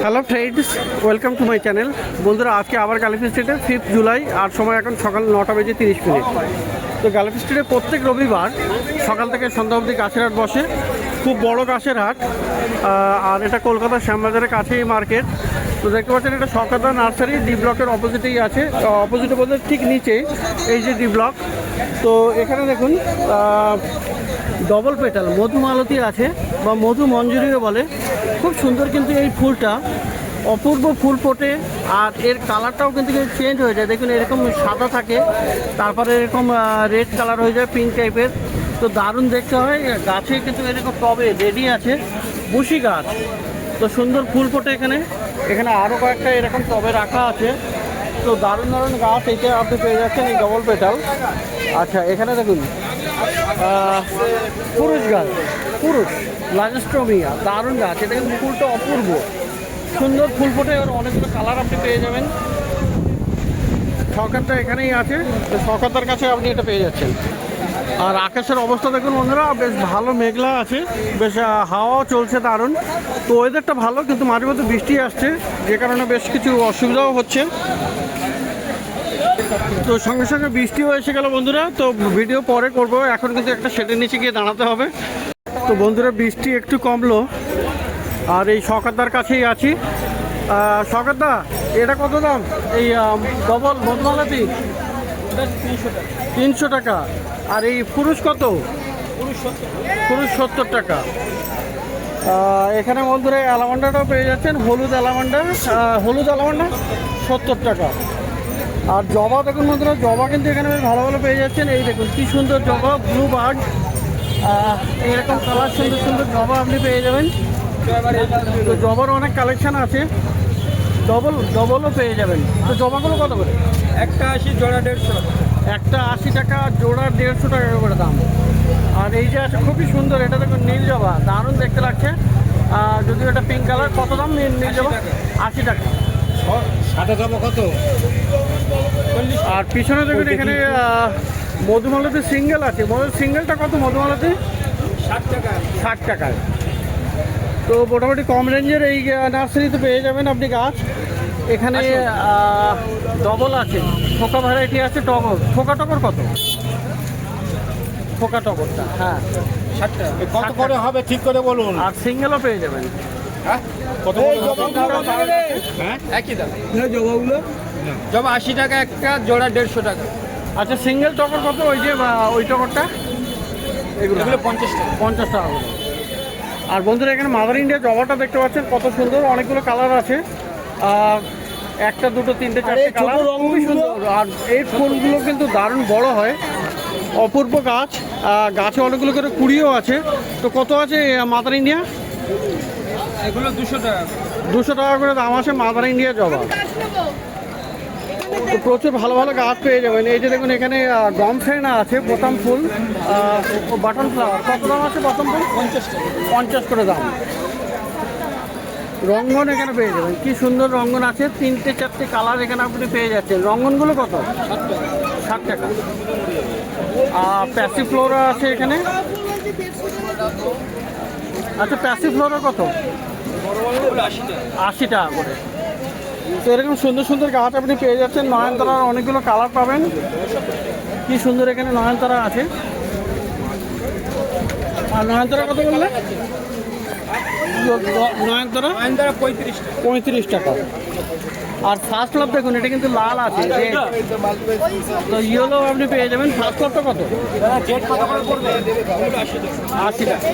Hello friends, welcome to my channel. বন্ধুরা, আজকে আবার গালিফি স্ট্রিটে 5 জুলাই, আর সময় এখন সকাল 9:30 তো গালিফি স্ট্রিটে প্রত্যেক রবিবার সকাল থেকে সন্ধ্যা অবধি গাছের হাট বসে। খুব বড় গাছের হাট, আর এটা কলকাতার শ্যামবাজারের কাছেই মার্কেট। তো দেখতে পাচ্ছেন, এটা শওকতদা নার্সারি ডি ব্লকের অপোজিটেই আছে। অপোজিটে বলতে ঠিক নিচে এই যে ডি ব্লক। তো এখানে দেখুন ডবল পেটাল মধুমালতী আছে, বা মধু মঞ্জুরিও বলে। খুব সুন্দর কিন্তু এই ফুলটা, অপূর্ব ফুল ফোটে, আর এর কালারটাও কিন্তু চেঞ্জ হয়ে যায়। দেখুন, এরকম সাদা থাকে, তারপরে এরকম রেড কালার হয়ে যায়, পিঙ্ক টাইপের। তো দারুণ দেখতে হয়। গাছে কিন্তু এরকম টবে রেডি আছে, বুশি গাছ। তো সুন্দর ফুল ফোটে এখানে। এখানে আরও কয়েকটা এরকম টবে রাখা আছে। তো দারুণ দারুণ গাছ এইটা আপনি পেয়ে যাচ্ছেন, এই ডবল পেটাল। আচ্ছা, এখানে দেখুন পুরুষ গাছ, পুরুষ লাজস্ট্রোমিয়া, দারুণ গাছ। এটা কিন্তু ফুলটা অপূর্ব সুন্দর ফুল ফোটে, আর অনেকগুলো কালার আপনি পেয়ে যাবেন। শওকতটা এখানেই আছে, তো শওকতদার কাছে আপনি এটা পেয়ে যাচ্ছেন। আর আকাশের অবস্থা দেখুন বন্ধুরা, বেশ ভালো মেঘলা আছে, বেশ হাওয়াও চলছে দারুণ। তো ওয়েদারটা ভালো, কিন্তু মাঝে মধ্যে বৃষ্টি আসছে, যে কারণে বেশ কিছু অসুবিধাও হচ্ছে। তো সঙ্গে সঙ্গে বৃষ্টিও এসে গেল বন্ধুরা। তো ভিডিও পরে করব, এখন কিন্তু একটা শেডের নিচে গিয়ে দাঁড়াতে হবে। তো বন্ধুরা, বৃষ্টি একটু কমলো, আর এই শওকতদার কাছেই আছি। শওকতদা, এটা কত দাম? এই ডবল মধুমালতী 300 টাকা। আর এই পুরুষ কত? পুরুষ 70 টাকা। এখানে বন্ধুরা অ্যালামান্ডাটাও পেয়ে যাচ্ছেন, হলুদ অ্যালামান্ডা 70 টাকা। আর জবা দেখুন বন্ধুরা, জবা কিন্তু এখানে বেশ ভালো ভালো পেয়ে যাচ্ছেন। এই দেখুন কি সুন্দর জবা, ব্লু বার্ড, এরকম কালার সুন্দর সুন্দর জবা আপনি পেয়ে যাবেন। তো জবার অনেক কালেকশান আছে, ডবলও পেয়ে যাবেন। তো জবাগুলো কত করে? একটা 80, জোড়া 150। একটা 80 টাকা, জোড়া 150 টাকা করে দাম। আর এই যে আছে খুবই সুন্দর, এটা দেখুন নীল জবা, দারুণ দেখতে লাগছে। যদিও এটা পিঙ্ক কালার। কত দাম নীল জবা? 80 টাকা। সাদা জবা কত? আর পিছনে দেখুন এখানে মধুমালতী সিঙ্গেল আছে। সিঙ্গেলটা কত মধুমালতী? 60 টাকা। 60 টাকায়। তো মোটামুটি কম রেঞ্জের এই নার্সারিতে পেয়ে যাবেন আপনি গাছ। এখানে ডবল আছে, থোকা ভ্যারাইটি আছে, টগর। থোকা টগর কত? থোকা টগরটা, হ্যাঁ 60 টাকা। কত করে হবে ঠিক করে বলুন। আর সিঙ্গেলও পেয়ে যাবেন। হ্যাঁ, কত করে হবে? হ্যাঁ, একই দাম। জবাগুলো জবা 80 টাকা একটা, জোড়া 150 টাকা। আচ্ছা, সিঙ্গেল টগর কত? ওই যে ওই টগরটা, এগুলো 50 টাকা। 50 টাকা করে। আর বন্ধুরা, এখানে মাদার ইন্ডিয়া জবাটা দেখতে পাচ্ছেন, কত সুন্দর, অনেকগুলো কালার আছে। একটা, দুটো, তিনটে, চারটে কালার, খুবই সুন্দর। আর এই ফুলগুলো কিন্তু দারুণ বড় হয়, অপূর্ব গাছ। গাছে অনেকগুলো করে কুড়িও আছে। তো কত আছে মাদার ইন্ডিয়া? এগুলো 200 টাকা। 200 টাকা করে দাম আছে মাদার ইন্ডিয়া জবা। তো প্রচুর ভালো ভালো গাছ পেয়ে যাবেন। এই যে দেখুন, এখানে গম ফেনা আছে, বোতাম ফুল, বাটন ফ্লাওয়ার। কত দাম আছে বোতাম ফুল? 50 টাকা। 50 করে দাম। রঙ্গন এখানে পেয়ে যাবেন, কি সুন্দর রঙ্গন আছে, 3টে 4টে কালার এখানে আপনি পেয়ে যাচ্ছেন। রঙ্গনগুলো কত? 60 টাকা। প্যাসিফ্লোরা আছে এখানে। আচ্ছা, প্যাসিফ্লোরা কত? 80 টাকা করে। তো এরকম সুন্দর সুন্দর গাছ আপনি পেয়ে যাচ্ছেন। নয়নতারার অনেকগুলো কালার পাবেন, কি সুন্দর এখানে নয়নতারা আছে। আর নয়নতারা কত বললে? নয়নতারা 35 টাকা। আর ফার্স্ট লাভ দেখুন, এটা কিন্তু লাল আছে, তো ইয়েলো আপনি পেয়ে যাবেন। ফার্স্ট লাভটা কত? 80 টাকা।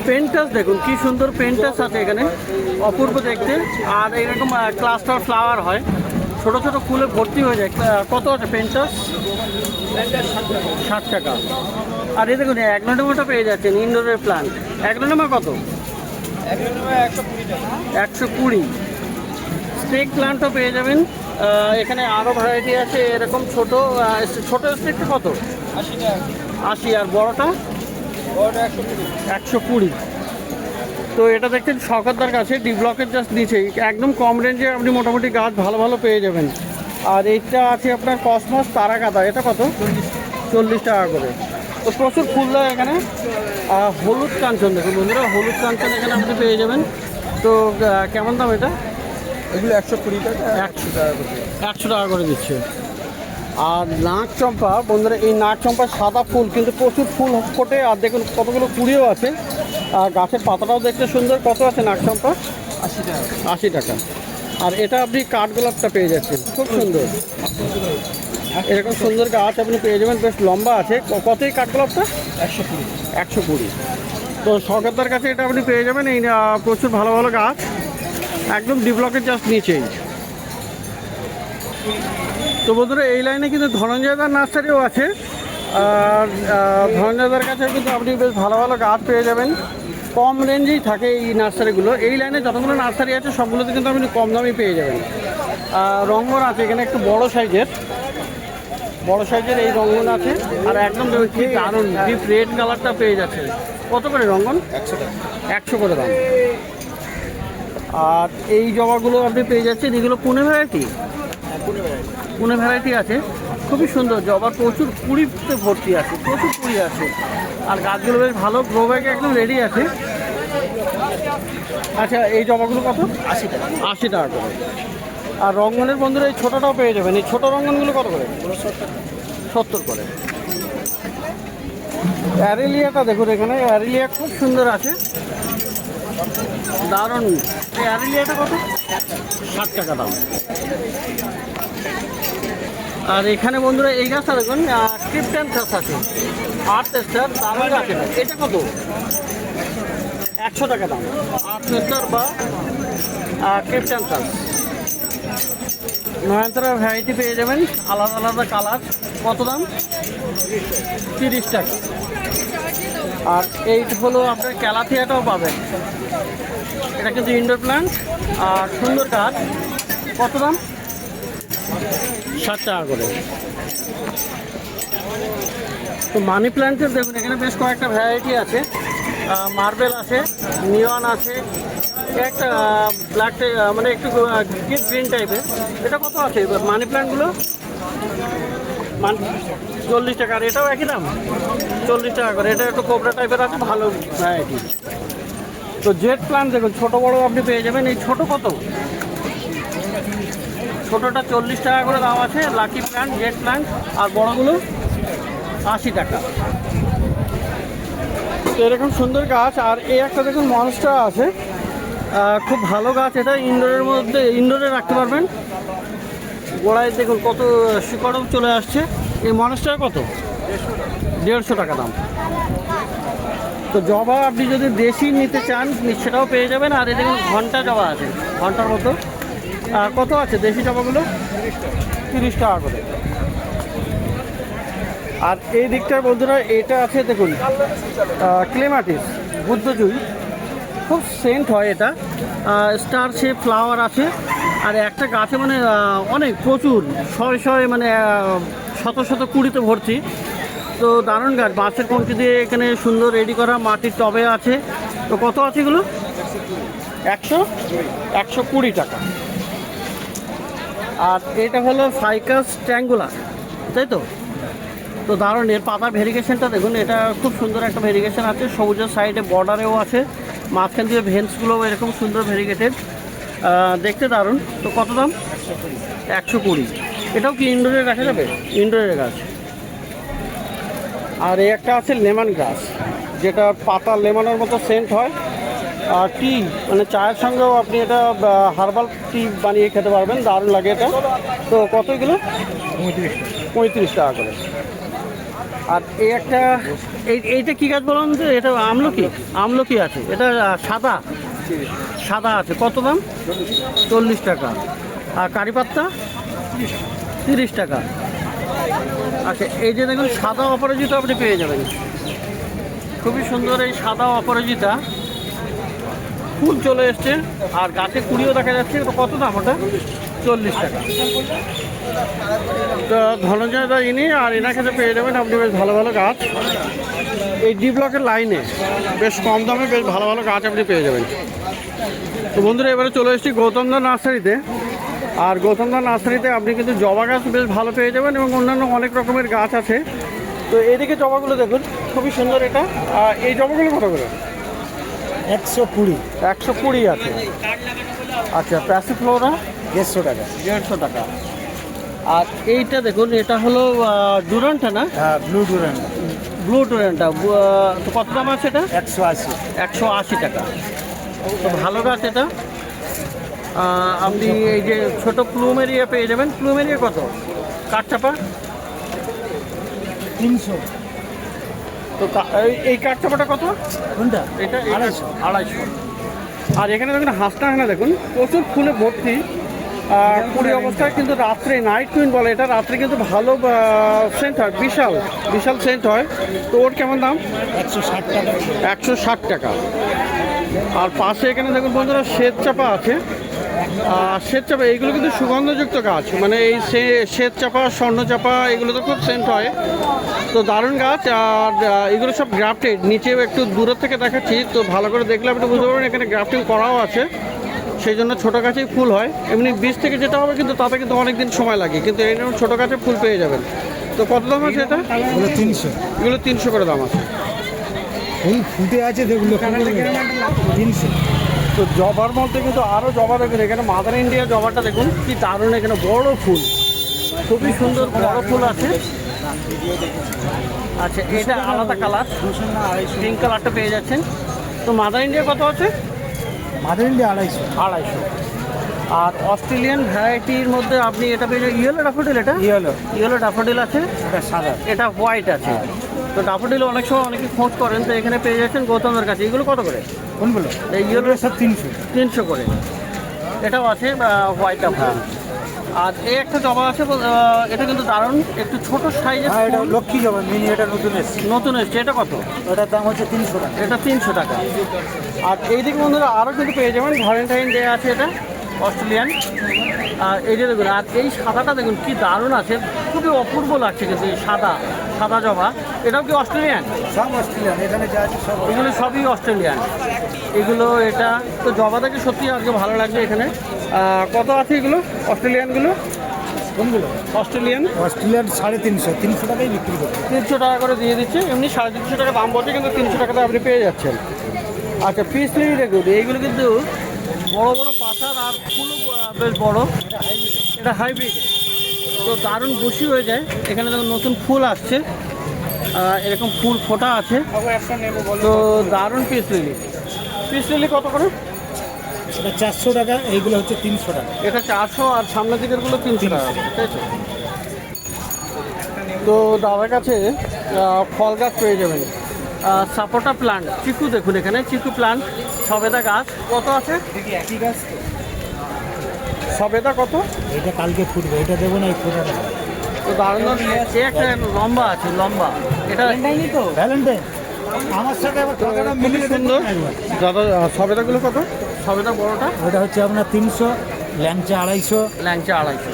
পেন্টাস দেখুন, কি সুন্দর পেন্টাস আছে এখানে, অপূর্ব দেখতে। আর এরকম ক্লাস্টার ফ্লাওয়ার হয়, ছোট ছোট ফুলে ভর্তি হয়ে যায়। কত আছে পেন্টাস? 60 টাকা। আর এই দেখুন, অ্যাগ্লোনেমাটা পেয়ে যাচ্ছেন, ইনডোরের প্লান্ট। অ্যাগ্লোনেমা কত? 120। স্নেক প্লান্টও পেয়ে যাবেন। এখানে আরও ভ্যারাইটি আছে, এরকম ছোট স্নেকটা কত? 80। আর বড়টা? 120। তো এটা দেখছেন শওকতদার কাছে, ডি ব্লকের জাস্ট নিচেই, একদম কম রেঞ্জে আপনি মোটামুটি গাছ ভালো ভালো পেয়ে যাবেন। আর এইটা আছে আপনার কসমস তারাকাদা, এটা কত? 40 টাকা করে। তো প্রচুর ফুল দেয় এখানে। হলুদ কাঞ্চন দেখুন বন্ধুরা, হলুদ কাঞ্চন এখানে আপনি পেয়ে যাবেন। তো কেমন দাম এটা? এগুলো 120 টাকা, 100 টাকা করে। 100 টাকা করে দিচ্ছে। আর নাক চম্পা বন্ধুরা, এই নাক চম্পার সাদা ফুল কিন্তু প্রচুর ফুল ফোটে, আর দেখুন কতগুলো কুড়িও আছে, আর গাছের পাতাটাও দেখতে সুন্দর। কত আছে নাক চম্পা? 80 টাকা। 80 টাকা। আর এটা আপনি কাঠগোলাপটা পেয়ে যাচ্ছেন, খুব সুন্দর। এরকম সুন্দর গাছ আপনি পেয়ে যাবেন, বেশ লম্বা আছে। কতই কাঠগোলাপটা? 120। 120। তো সরকারদার কাছে এটা আপনি পেয়ে যাবেন। এই প্রচুর ভালো ভালো গাছ, একদম ডি ব্লকের জাস্ট নিচেই। তো বন্ধুরা, এই লাইনে কিন্তু ধনঞ্জয়দার নার্সারিও আছে, আর ধনঞ্জয়দার কাছে কিন্তু আপনি বেশ ভালো ভালো গাছ পেয়ে যাবেন। কম রেঞ্জেই থাকে এই নার্সারিগুলো। এই লাইনে যতগুলো নার্সারি আছে সবগুলোতে কিন্তু আপনি কম দামেই পেয়ে যাবেন। রঙ্গন আছে এখানে একটু বড় সাইজের এই রঙ্গন আছে, আর একদম কি দারুণ ডিপ রেড কালারটা পেয়ে যাচ্ছে। কত করে রঙ্গন? 100 টাকা। 100 করে দাম। আর এই জবাগুলো আপনি পেয়ে যাচ্ছেন, এগুলো পুনে ভ্যারাইটি। পুনে ভ্যারাইটি আছে, খুবই সুন্দর জবা, প্রচুর কুড়িতে ভর্তি আছে, প্রচুর কুড়ি আছে। আর গাছগুলো বেশ ভালো, গ্রো ব্যাগে একদম রেডি আছে। আচ্ছা, এই জবাগুলো কত? 80 টাকা। 80 টাকা করে। আর রঙ্গনের বন্ধুরা এই ছোটোটাও পেয়ে যাবেন। এই ছোটো রঙ্গনগুলো কত করে? 70 করে। অ্যারেলিয়াটা দেখুন, এখানে অ্যারেলিয়া খুব সুন্দর আছে, দারুণ। এই অ্যারেলিয়াটা কত? 60 টাকা দাম। আর এখানে বন্ধুরা এই গাছটা দেখুন, ক্রিপ্টান গাছ আছে, আর্থ স্টার, দারুণ গাছ। এটা কত? 100 টাকা দাম। আর্থ স্টার বা ক্রিপ্টান গাছ। নয়নতারা ভ্যারাইটি পেয়ে যাবেন, আলাদা আলাদা কালার। কত দাম? 30 টাকা। আর এই হলো আপনার ক্যালাথিয়াটাও পাবেন, এটা কিন্তু ইনডোর প্ল্যান্ট আর সুন্দর গাছ। কত দাম? 60 টাকা করে। তো মানি প্ল্যান্টের দেখুন এখানে বেশ কয়েকটা ভ্যারাইটি আছে, মার্বেল আছে, নিয়ন আছে, একটা ব্ল্যাক মানে একটু গ্রিন টাইপের। এটা কত আছে এবার মানি প্ল্যান্টগুলো? 40 টাকা। আর এটাও একই দাম, 40 টাকা করে। এটা একটু কোবরা টাইপের আছে, ভালো ভ্যারাইটি। তো জেট প্ল্যান্ট দেখুন, ছোটো বড়ো আপনি পেয়ে যাবেন। এই ছোটো কত? ছোটোটা 40 টাকা করে দাম আছে, লাকি প্ল্যান্ট, জেট প্ল্যান্ট। আর বড়োগুলো 80 টাকা। তো এরকম সুন্দর গাছ। আর এই একটা দেখুন মনস্টার আছে, খুব ভালো গাছ। এটা ইনডোরের মধ্যে, ইনডোরে রাখতে পারবেন। গোড়ায় দেখুন কত শিকড়ও চলে আসছে। এই মনস্টার কত? 150 টাকা দাম। তো জবা আপনি যদি দেশি নিতে চান সেটাও পেয়ে যাবেন। আর এই দেখুন ঘন্টা জবা আছে, ঘন্টার মতো। কত আছে দেশি জবাগুলো? 30 টাকা করে। আর এই দিকটার বন্ধুরা এটা আছে দেখুন, ক্লেমাটিস, বুদ্ধজুই, খুব সেন্ট হয় এটা। স্টার শেপ ফ্লাওয়ার আছে, আর একটা গাছে মানে অনেক প্রচুর শয়ে মানে শত শত কুড়িতে ভর্তি। তো দারুণ গাছ, বাঁশের কঞ্চি দিয়ে এখানে সুন্দর রেডি করা, মাটির টবে আছে। তো কত আছে এগুলো? 120 টাকা। আর এটা হলো ফাইকাস ট্যাঙ্গুলার, তাই তো? তো দারুণ, এর পাতা ভেরিগেশনটা দেখুন, এটা খুব সুন্দর একটা ভেরিগেশন আছে, সবুজের সাইডে বর্ডারেও আছে, মাঝখান দিয়ে ভেন্সগুলোও এরকম সুন্দর ভেরিগেটেড, দেখতে দারুণ। তো কত দাম? 120। এটাও কি ইনডোরে রাখা যাবে? ইনডোরের গাছ। আর এই একটা আছে লেমন গ্রাস, যেটা পাতা লেমনের মতো সেন্ট হয়। আর টি মানে চায়ের সঙ্গেও আপনি এটা হার্বাল টি বানিয়ে খেতে পারবেন, দারুণ লাগে এটা। তো কত এগুলো? 35 টাকা করে। আর এই একটা এইটা কী গাছ বলুন তো? এটা আমলকি আছে, এটা সাদা আছে। কত দাম? 40 টাকা। আর কারি পাত্তা 30 টাকা। আচ্ছা, এই যে দেখুন সাদা অপরাজিতা আপনি পেয়ে যাবেন, খুবই সুন্দর এই সাদা অপরাজিতা, ফুল চলে এসছে আর গাছে কুড়িও দেখা যাচ্ছে। তো কত দাম ওটা? 40 টাকা। তো ধনঞ্জয় দা ইনি, আর এনার কাছে পেয়ে যাবেন আপনি বেশ ভালো ভালো গাছ। এই ডি ব্লকের লাইনে বেশ কম দামে বেশ ভালো ভালো গাছ আপনি পেয়ে যাবেন। তো বন্ধুরা, এবারে চলে এসেছি গৌতমদা নার্সারিতে। আর গৌতমদা নার্সারিতে আপনি কিন্তু জবা গাছ বেশ ভালো পেয়ে যাবেন, এবং অন্যান্য অনেক রকমের গাছ আছে। তো এদিকে জবাগুলো দেখুন, খুবই সুন্দর এটা। এই জবাগুলো কত করে? 120 120 আছে। আচ্ছা, প্যাসিফ্লোরা 150 টাকা। 150 টাকা। আর এইটা দেখুন, এটা হলো ডুরান্টা না? হ্যাঁ, ব্লু ডুরান্ট ব্লু ডুরান্টা। তো কত দাম আছে এটা? 180। 180 টাকা। তো ভালো গাছ এটা। আপনি এই যে ছোট প্লুমেরিয়া পেয়ে যাবেন। প্লুমেরিয়া কত? কাঠচাপা 300। তো এই কাঠচাপাটা কত? কোনটা? এটা 250। 250। আর এখানে দেখুন হাঁসটা, এখানে দেখুন প্রচুর ফুলে ভর্তি। কুড়ি অবস্থায় কিন্তু রাত্রে নাইট কুইন বলে এটা, রাত্রে কিন্তু ভালো সেন্ট হয়, বিশাল বিশাল সেন্ট হয়। তো ওর কেমন দাম? 160 টাকা। 160 টাকা। আর পাশে এখানে দেখুন বন্ধুরা শ্বেত চাপা আছে। শ্বেত চাপা এইগুলো কিন্তু সুগন্ধযুক্ত গাছ, মানে এই শ্বেত চাপা, স্বর্ণ চাপা, এগুলো তো খুব সেন্ট হয়। তো দারুণ গাছ। আর এগুলো সব গ্রাফটেড। নিচেও একটু দূরের থেকে দেখাচ্ছি, তো ভালো করে দেখলে আপনি বুঝতে পারবেন এখানে গ্রাফটিং করাও আছে। সেই জন্য ছোটো গাছেই ফুল হয়। এমনি বীজ থেকে যেটা হবে কিন্তু তাতে কিন্তু অনেক দিন সময় লাগে, কিন্তু এই যেমন ছোটো গাছে ফুল পেয়ে যাবেন। তো কত দাম আছে এটা? এগুলো 300। এগুলো 300 করে দাম আছে। ফুল ফুটে আছে যেগুলো 300। তো জবার মধ্যে কিন্তু আরও জবা দেখুন, এখানে মাদার ইন্ডিয়া জবাটা দেখুন কি দারুণ, এখানে বড় ফুল, খুবই সুন্দর বড় ফুল আছে। আচ্ছা, এটা আলাদা কালার, পিঙ্ক কালারটা পেয়ে যাচ্ছেন। তো মাদার ইন্ডিয়া কত আছে? Mother India 250। 250। আর অস্ট্রেলিয়ান ভ্যারাইটির মধ্যে আপনি এটা পেয়ে যাবেন ইয়েলো ড্যাফোডিল। এটা ইয়েলো ড্যাফোডিল আছে, এটা সাদা। এটা হোয়াইট আছে। তো ড্যাফোডিল অনেক সময় অনেকে খোঁজ করেন, তো এখানে পেয়ে যাচ্ছেন গৌতমের কাছে। এগুলো কত করে? কোনগুলো? এই ইয়েলো সব 300। 300 করে। এটাও আছে হোয়াইট ড্যাফোডিল। আর এই একটা জবা আছে, এটা কিন্তু দারুণ, একটু ছোট সাইজের। হ্যাঁ, এটা লক্ষ্মী জবা মিনি, এটা নতুন এসেছে। নতুন এসছে। এটা কত? ওটার দাম হচ্ছে 300 টাকা। এটা 300 টাকা। আর এইদিকে বন্ধুরা আরও কিন্তু পেয়ে যাবেন, ভ্যালেন্টাইন ডে আছে এটা অস্ট্রেলিয়ান। আর এই যে দেখুন, আর এই সাদাটা দেখুন কি দারুণ আছে, খুবই অপূর্ব লাগছে কিন্তু এই সাদা সাদা জবা। এটাও কি অস্ট্রেলিয়ান? সব অস্ট্রেলিয়ান, এখানে যা আছে সব। এগুলো সবই অস্ট্রেলিয়ান। এগুলো এটা তো জবা থেকে সত্যি আজকে ভালো লাগছে এখানে। কত আছে এগুলো অস্ট্রেলিয়ানগুলো? কোনগুলো? Australian Australian 350। 300 টাকায় বিক্রি করছে। 300 টাকা করে দিয়ে দিচ্ছে। এমনি 350 টাকা দাম বলছে, কিন্তু 300 টাকাতে আপনি পেয়ে যাচ্ছেন। আচ্ছা, পিস লিলি দেখুন, এইগুলো কিন্তু বড় বড় পাতার, আর ফুলও বেশ বড়। এটা হাইব্রিড, তো দারুণ বসি হয়ে যায়। এখানে দেখুন নতুন ফুল আসছে, এরকম ফুল ফোটা আছে। তো দারুণ পিস লিলি। পিস লিলি কত করে? এটা 400 টাকা, এইগুলো হচ্ছে 300 টাকা। এটা 400, আর সামনের দিকেরগুলো 300 টাকা, ঠিক আছে। তো দাদার কাছে ফল গাছ পেয়ে যাবেন। সাপোটা প্লান্ট, চিকু দেখুন এখানে চিকু প্লান্ট, সবেদা গাছ কত আছে? একই গাছ। সবেদা কত? এটা কালকে ফুটবে, এটা দেবো না, এই ফোটাটা। তো দারুণ একটা লম্বা আছে, লম্বা। এটা তো ভ্যালেন্টাইন আমার সাথে আবার টাকাটা খুবই মিলিয়ে সুন্দর। একবার। দাদা সবেদাগুলো কত? সবেদা বড়টা ওটা হচ্ছে আপনার 300, ল্যাংচা 250। ল্যাংচা 250।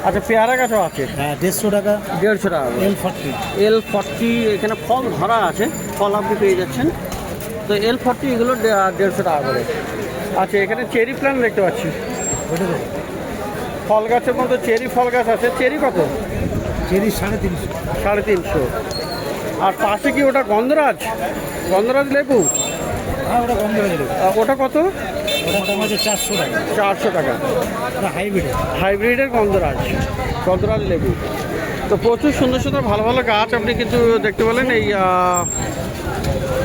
আচ্ছা, পেয়ারা গাছও আছে। হ্যাঁ, 150 টাকা। 150 টাকা। L40। L40 এখানে ফল ধরা আছে, ফল আপনি পেয়ে যাচ্ছেন। তো L40 এগুলো 150 টাকা করে। আচ্ছা, এখানে চেরি প্ল্যান্ট দেখতে পাচ্ছি। ওটা দেবো। ফল গাছের মধ্যে চেরি ফল গাছ আছে। চেরি কত? চেরি 350। 350। আর পাশে কি ওটা গন্ধরাজ? গন্ধরাজ লেবু? হ্যাঁ, ওটা বন্ধ হয়ে যাবে। ওটা কত? ওটার দাম হচ্ছে 400 টাকা। 400 টাকা। ওটা হাইব্রিড। হাইব্রিডের গন্ধরাজ, গন্ধরাজ লেবু। তো প্রচুর সুন্দর সুন্দর ভালো ভালো গাছ আপনি কিন্তু দেখতে পেলেন এই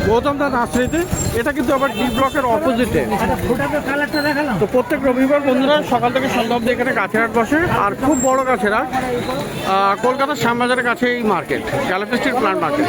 গৌতম দা নার্সারিতে। এটা কিন্তু আবার ডি ব্লকের অপোজিটে। ফোটাতে কালারটা দেখালাম। তো প্রত্যেক রবিবার বন্ধুরা সকাল থেকে সন্ধ্যা অবধি এখানে গাছের হাট বসে, আর খুব বড় গাছের হাট। কলকাতার শ্যামবাজারের কাছে এই market, Galaxy street plant market.